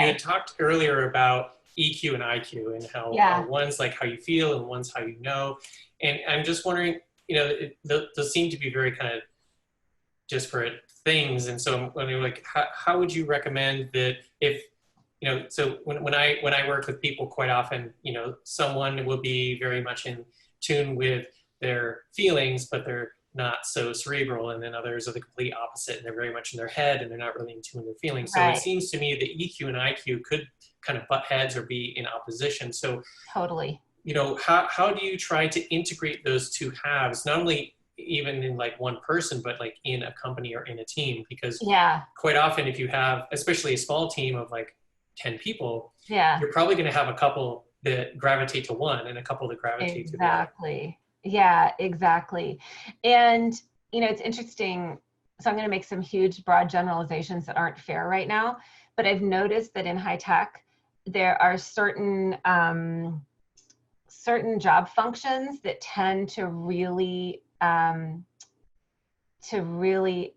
you had talked earlier about EQ and IQ and how one's like how you feel and one's how you know. And I'm just wondering, those seem to be very kind of disparate things. And so I'm wondering, like, how would you recommend that if, so when I work with people quite often, someone will be very much in tune with their feelings, but they're not so cerebral, and then others are the complete opposite, and they're very much in their head and they're not really in tune with their feelings. So it seems to me that EQ and IQ could kind of butt heads or be in opposition. So totally, how do you try to integrate those two halves, not only even in like one person, but like in a company or in a team? Because quite often if you have, especially a small team of like 10 people, you're probably going to have a couple that gravitate to one and a couple that gravitate to the other. Yeah, exactly. And, it's interesting. So I'm going to make some huge, broad generalizations that aren't fair right now, but I've noticed that in high tech, there are certain job functions that tend to really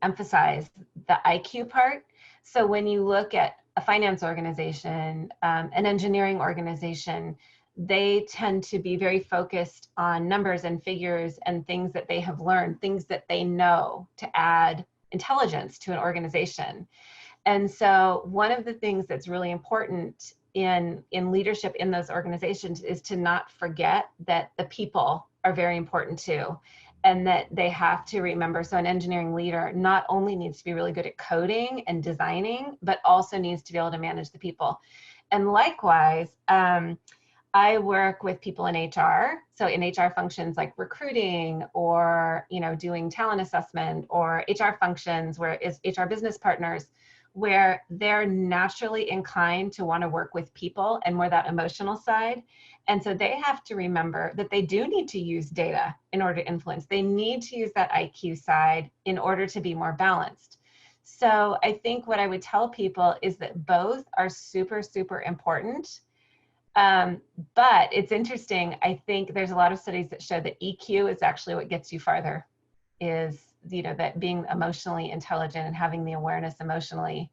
emphasize the IQ part. So when you look at a finance organization, an engineering organization, they tend to be very focused on numbers and figures and things that they have learned, things that they know, to add intelligence to an organization. And so one of the things that's really important in leadership in those organizations is to not forget that the people are very important too, and that they have to remember. So an engineering leader not only needs to be really good at coding and designing, but also needs to be able to manage the people. And likewise, I work with people in HR. So in HR functions like recruiting or, doing talent assessment, or HR functions where is HR business partners, where they're naturally inclined to want to work with people and more that emotional side. And so they have to remember that they do need to use data in order to influence. They need to use that IQ side in order to be more balanced. So I think what I would tell people is that both are super, super important. But it's interesting. I think there's a lot of studies that show that EQ is actually what gets you farther, is, that being emotionally intelligent and having the awareness emotionally.